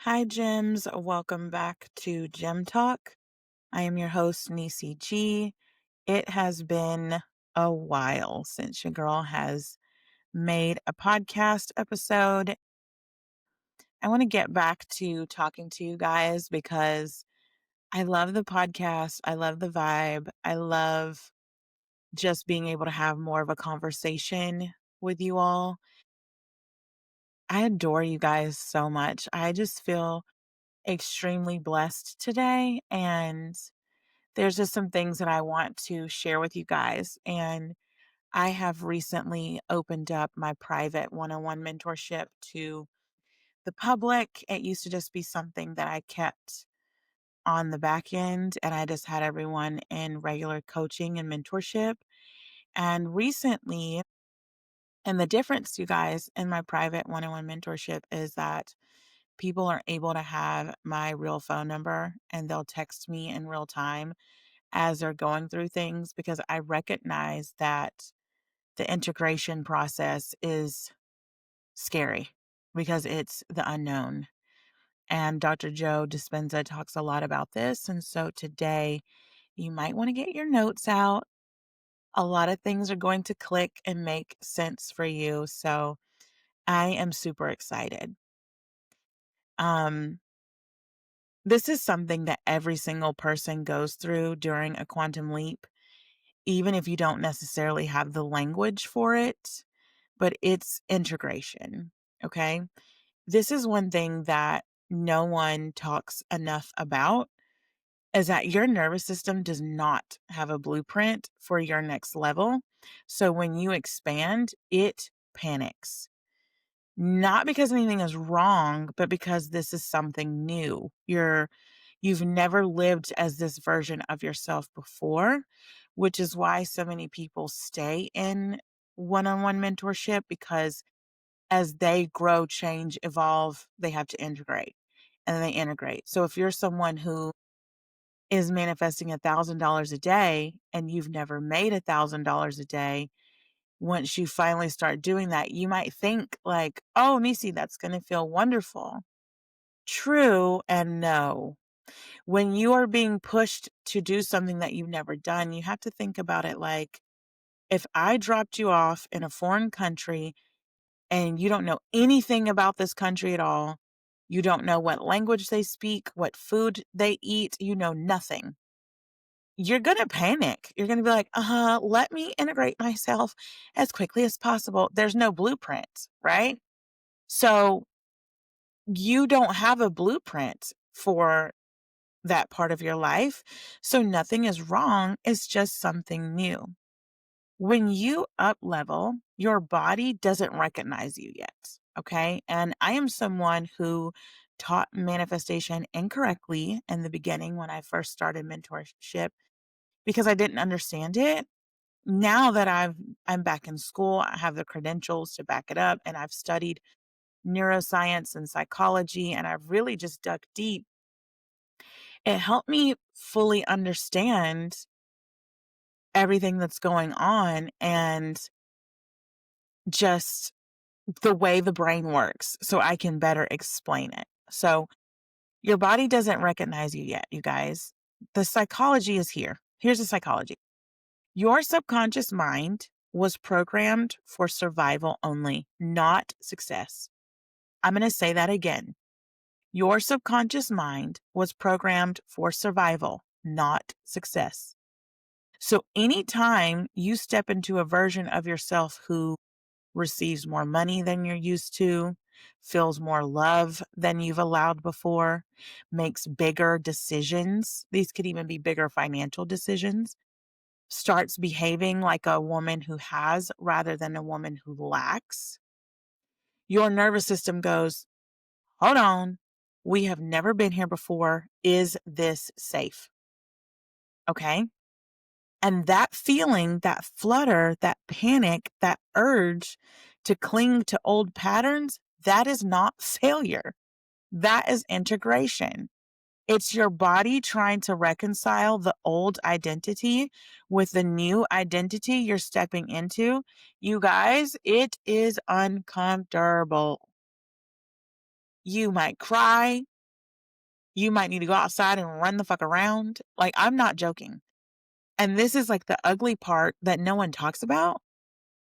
Hi, Gems. Welcome back to Gem Talk. I am your host, Nisi G. It has been a while since your girl has made a podcast episode. I want to get back to talking to you guys because I love the podcast. I love the vibe. I love just being able to have more of a conversation with you all. I adore you guys so much. I just feel extremely blessed today, and there's just some things that I want to share with you guys. And I have recently opened up my private one-on-one mentorship to the public. It used to just be something that I kept on the back end, and I just had everyone in regular coaching and mentorship. And recently, and the difference, you guys, in my private one-on-one mentorship is that people are able to have my real phone number and they'll text me in real time as they're going through things, because I recognize that the integration process is scary because it's the unknown. And Dr. Joe Dispenza talks a lot about this. And so today, you might want to get your notes out. A lot of things are going to click and make sense for you. So I am super excited. Um, this is something that every single person goes through during a quantum leap, even if you don't necessarily have the language for it, but it's integration. Okay. This is one thing that no one talks enough about, is that your nervous system does not have a blueprint for your next level. So when you expand, it panics. Not because anything is wrong, but because this is something new. You've never lived as this version of yourself before, which is why so many people stay in one-on-one mentorship, because as they grow, change, evolve, they have to integrate, and then they integrate. So if you're someone who is manifesting $1,000 a day and you've never made $1,000 a day, once you finally start doing that, you might think like, oh, Nisi, that's going to feel wonderful. True and no. When you are being pushed to do something that you've never done, you have to think about it like, if I dropped you off in a foreign country and you don't know anything about this country at all, you don't know what language they speak, what food they eat, you know nothing. You're going to panic. You're going to be like, let me integrate myself as quickly as possible. There's no blueprint, right? So you don't have a blueprint for that part of your life. So nothing is wrong. It's just something new. When you up level, your body doesn't recognize you yet. Okay. And I am someone who taught manifestation incorrectly in the beginning when I first started mentorship because I didn't understand it. Now that I'm back in school, I have the credentials to back it up, and I've studied neuroscience and psychology, and I've really just dug deep. It helped me fully understand everything that's going on and just the way the brain works so I can better explain it. So your body doesn't recognize you yet, you guys. The psychology is here. Here's the psychology. Your subconscious mind was programmed for survival only, not success. I'm going to say that again. Your subconscious mind was programmed for survival, not success. So anytime you step into a version of yourself who receives more money than you're used to, feels more love than you've allowed before, makes bigger decisions, these could even be bigger financial decisions, starts behaving like a woman who has rather than a woman who lacks, your nervous system goes, hold on, we have never been here before. Is this safe? Okay. And that feeling, that flutter, that panic, that urge to cling to old patterns, that is not failure. That is integration. It's your body trying to reconcile the old identity with the new identity you're stepping into. You guys, it is uncomfortable. You might cry. You might need to go outside and run the fuck around. Like, I'm not joking. And this is like the ugly part that no one talks about.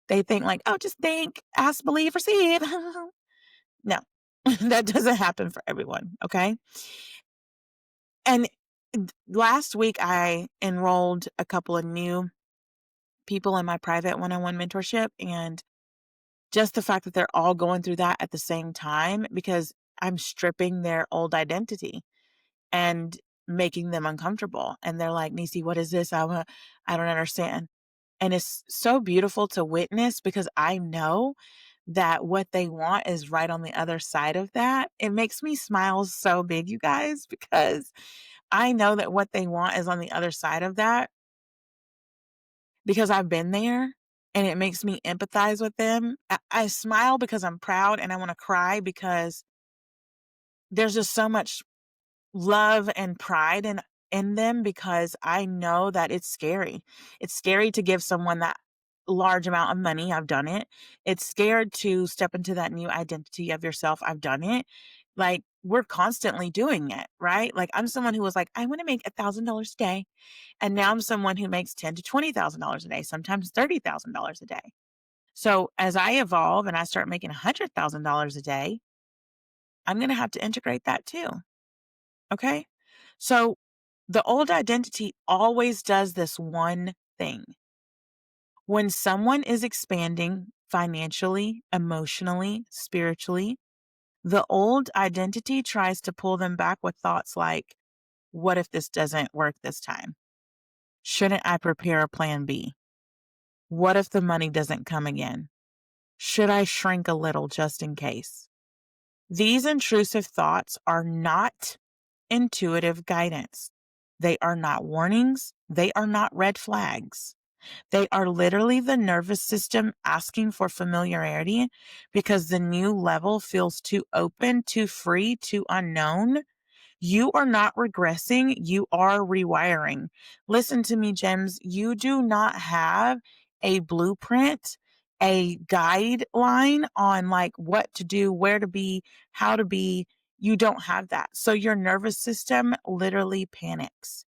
They think like, oh, just think, ask, believe, receive. No, that doesn't happen for everyone. Okay. And last week, I enrolled a couple of new people in my private one-on-one mentorship. And just the fact that they're all going through that at the same time, because I'm stripping their old identity and making them uncomfortable. And they're like, Nisi, what is this? I don't understand. And it's so beautiful to witness because I know that what they want is right on the other side of that. It makes me smile so big, you guys, because I know that what they want is on the other side of that because I've been there and it makes me empathize with them. I smile because I'm proud and I want to cry because there's just so much love and pride in them because I know that it's scary. It's scary to give someone that large amount of money. I've done it. It's scared to step into that new identity of yourself. I've done it. Like, we're constantly doing it, right? Like, I'm someone who was like, I want to make $1,000 a day. And now I'm someone who makes $10,000 to $20,000 a day, sometimes $30,000 a day. So as I evolve and I start making $100,000 a day, I'm going to have to integrate that too. Okay. So the old identity always does this one thing. When someone is expanding financially, emotionally, spiritually, the old identity tries to pull them back with thoughts like, what if this doesn't work this time? Shouldn't I prepare a plan B? What if the money doesn't come again? Should I shrink a little just in case? These intrusive thoughts are not intuitive guidance. They are not warnings. They are not red flags. They are literally the nervous system asking for familiarity because the new level feels too open, too free, too unknown. You are not regressing, you are rewiring. Listen to me, gems. You do not have a blueprint, a guideline on like what to do, where to be, how to be. You don't have that. So your nervous system literally panics.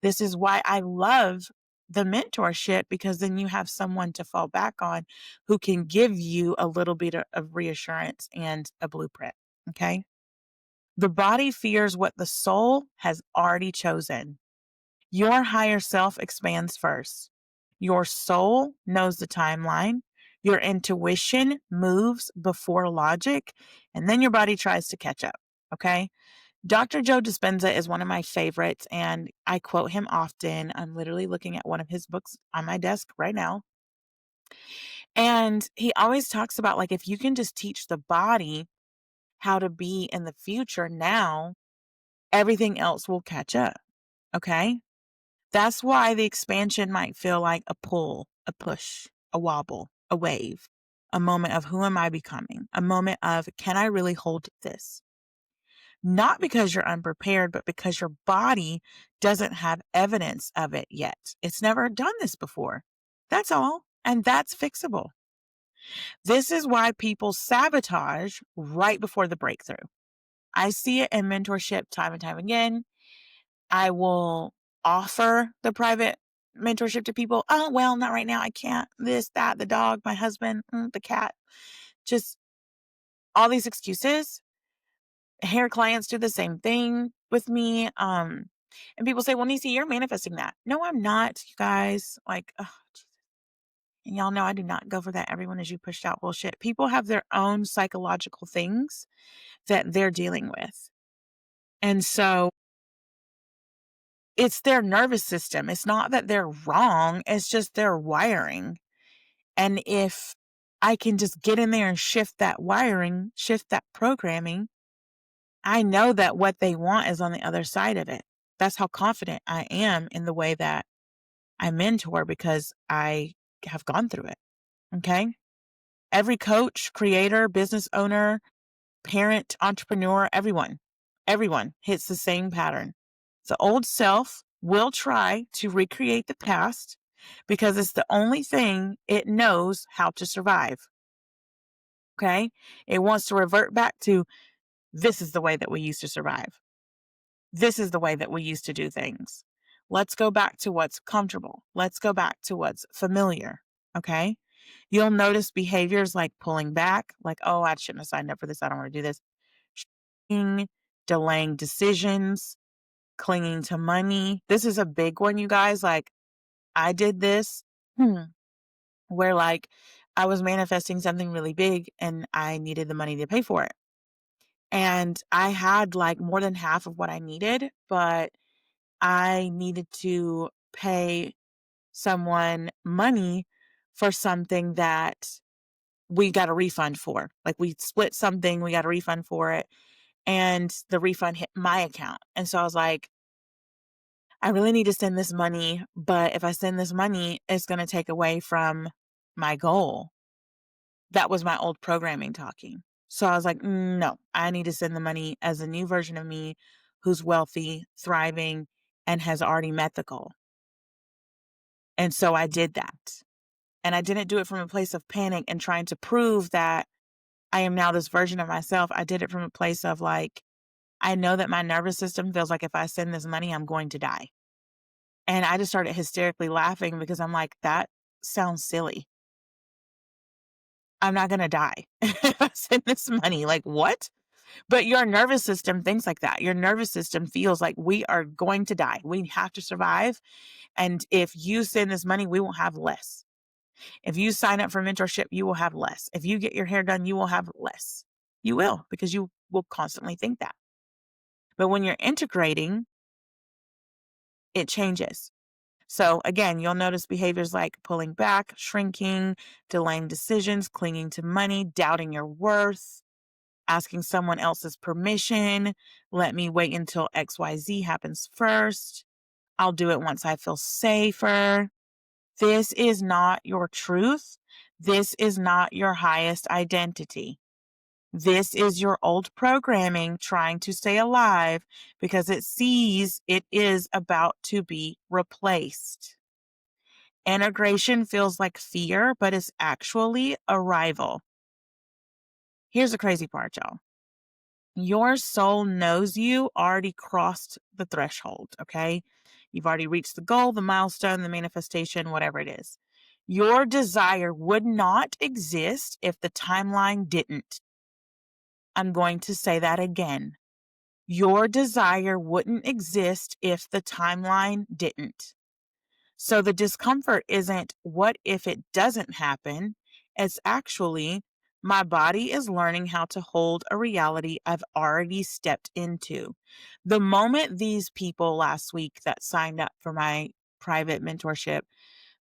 This is why I love the mentorship because then you have someone to fall back on who can give you a little bit of reassurance and a blueprint. Okay. The body fears what the soul has already chosen. Your higher self expands first. Your soul knows the timeline. Your intuition moves before logic, and then your body tries to catch up. Okay. Dr. Joe Dispenza is one of my favorites, and I quote him often. I'm literally looking at one of his books on my desk right now. And he always talks about like, if you can just teach the body how to be in the future now, everything else will catch up. Okay. That's why the expansion might feel like a pull, a push, a wobble, a wave, a moment of who am I becoming? A moment of can I really hold this? Not because you're unprepared, but because your body doesn't have evidence of it yet. It's never done this before. That's all. And that's fixable. This is why people sabotage right before the breakthrough. I see it in mentorship time and time again. I will offer the private mentorship to people. Oh, well, not right now. I can't. This, that, the dog, my husband, the cat, just all these excuses. Hair clients do the same thing with me. And people say, well, Nisi, you're manifesting that. No, I'm not, you guys. Like, oh, Jesus. And y'all know I do not go for that. Everyone is you pushed out bullshit. People have their own psychological things that they're dealing with. And so it's their nervous system. It's not that they're wrong. It's just their wiring. And if I can just get in there and shift that wiring, shift that programming, I know that what they want is on the other side of it. That's how confident I am in the way that I mentor because I have gone through it. Okay. Every coach, creator, business owner, parent, entrepreneur, everyone hits the same pattern. The old self will try to recreate the past because it's the only thing it knows how to survive. Okay. It wants to revert back to this is the way that we used to survive. This is the way that we used to do things. Let's go back to what's comfortable. Let's go back to what's familiar. Okay. You'll notice behaviors like pulling back, like, oh, I shouldn't have signed up for this. I don't want to do this. Shrinking, delaying decisions, clinging to money. This is a big one, you guys. Like, I did this where, like, I was manifesting something really big and I needed the money to pay for it. And I had like more than half of what I needed, but I needed to pay someone money for something that we got a refund for. Like, we split something, we got a refund for it, and the refund hit my account. And so I was like, I really need to send this money, but if I send this money, it's going to take away from my goal. That was my old programming talking. So I was like, no, I need to send the money as a new version of me who's wealthy, thriving, and has already met the goal. And so I did that. And I didn't do it from a place of panic and trying to prove that I am now this version of myself. I did it from a place of like, I know that my nervous system feels like if I send this money, I'm going to die. And I just started hysterically laughing because I'm like, that sounds silly. I'm not going to die if I send this money. Like, what? But your nervous system thinks like that. Your nervous system feels like we are going to die. We have to survive. And if you send this money, we will have less. If you sign up for mentorship, you will have less. If you get your hair done, you will have less. You will, because you will constantly think that. But when you're integrating, it changes. So again, you'll notice behaviors like pulling back, shrinking, delaying decisions, clinging to money, doubting your worth, asking someone else's permission. Let me wait until XYZ happens first. I'll do it once I feel safer. This is not your truth. This is not your highest identity. This is your old programming trying to stay alive because it sees it is about to be replaced. Integration feels like fear, but it's actually arrival. Here's the crazy part, y'all. Your soul knows you already crossed the threshold, okay? You've already reached the goal, the milestone, the manifestation, whatever it is. Your desire would not exist if the timeline didn't. I'm going to say that again. Your desire wouldn't exist if the timeline didn't. So the discomfort isn't what if it doesn't happen? It's actually my body is learning how to hold a reality I've already stepped into. The moment these people last week that signed up for my private mentorship,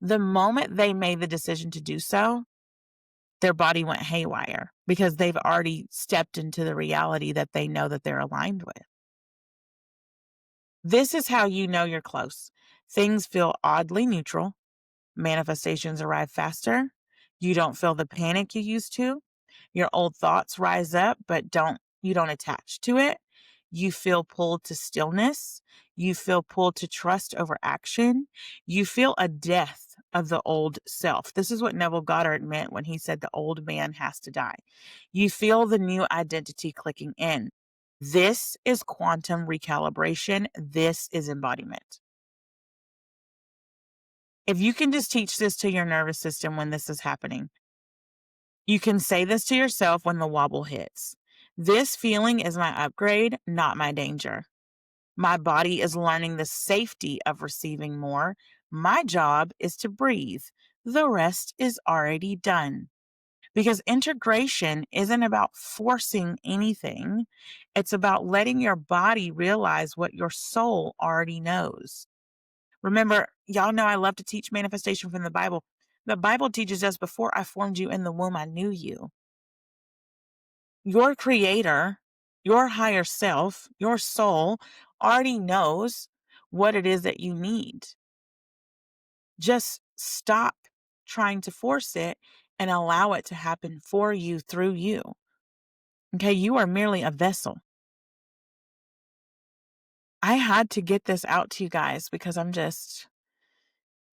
the moment they made the decision to do so, their body went haywire because they've already stepped into the reality that they know that they're aligned with. This is how you know you're close. Things feel oddly neutral. Manifestations arrive faster. You don't feel the panic you used to. Your old thoughts rise up, but you don't attach to it. You feel pulled to stillness. You feel pulled to trust over action. You feel a death of the old self. This is what Neville Goddard meant when he said the old man has to die. You feel the new identity clicking in. This is quantum recalibration. This is embodiment. If you can just teach this to your nervous system when this is happening, you can say this to yourself when the wobble hits. This feeling is my upgrade, not my danger. My body is learning the safety of receiving more. My job is to breathe. The rest is already done. Because integration isn't about forcing anything. It's about letting your body realize what your soul already knows. Remember, y'all know I love to teach manifestation from the Bible. The Bible teaches us before I formed you in the womb, I knew you. Your creator, your higher self, your soul already knows what it is that you need. Just stop trying to force it and allow it to happen for you, through you. Okay, you are merely a vessel. I had to get this out to you guys because I'm just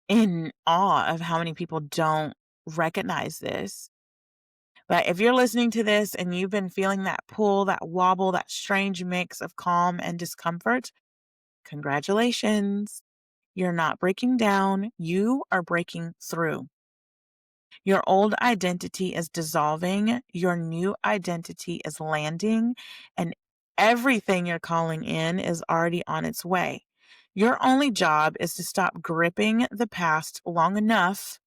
in awe of how many people don't recognize this. But if you're listening to this and you've been feeling that pull, that wobble, that strange mix of calm and discomfort, Congratulations. You're not breaking down. You are breaking through. Your old identity is dissolving. Your new identity is landing, and everything you're calling in is already on its way. Your only job is to stop gripping the past long enough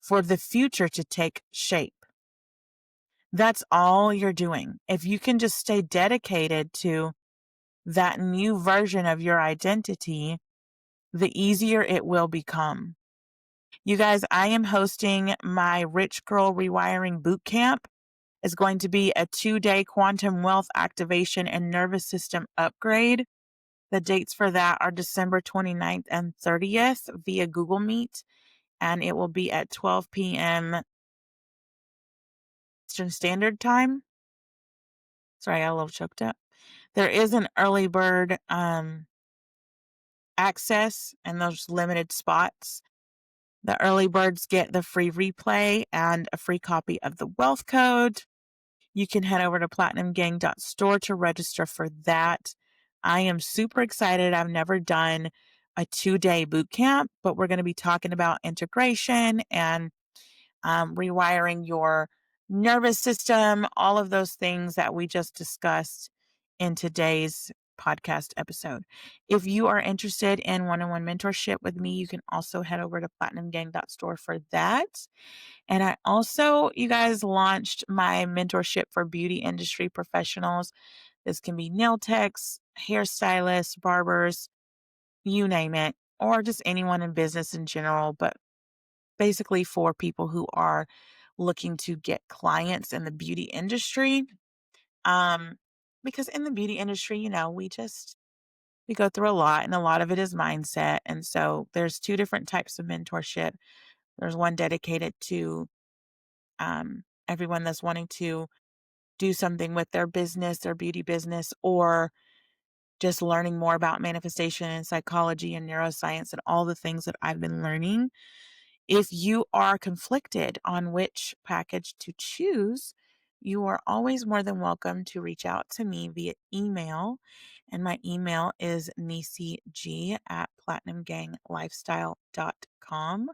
for the future to take shape. That's all you're doing. If you can just stay dedicated to that new version of your identity, the easier it will become. You guys, I am hosting my Rich Girl Rewiring Boot Camp. It's going to be a 2-day quantum wealth activation and nervous system upgrade. The dates for that are December 29th and 30th via Google Meet, and it will be at 12 p.m. Eastern Standard Time. Sorry, I got a little choked up. There is an early bird access and those limited spots. The early birds get the free replay and a free copy of the wealth code. You can head over to platinumgang.store to register for that. I am super excited. I've never done a 2-day boot camp, but we're going to be talking about integration and rewiring your nervous system, all of those things that we just discussed in today's podcast episode. If you are interested in one-on-one mentorship with me, you can also head over to platinumgang.store for that. And I also, you guys, launched my mentorship for beauty industry professionals. This can be nail techs, hairstylists, barbers, you name it, or just anyone in business in general, but basically for people who are looking to get clients in the beauty industry. Um, because in the beauty industry, we go through a lot and a lot of it is mindset. And so there's 2 different types of mentorship. There's one dedicated to everyone that's wanting to do something with their business, their beauty business, or just learning more about manifestation and psychology and neuroscience and all the things that I've been learning. If you are conflicted on which package to choose, you are always more than welcome to reach out to me via email. And my email is nisig@platinumganglifestyle.com.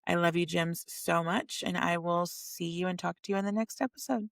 I love you, Gems, so much, and I will see you and talk to you in the next episode.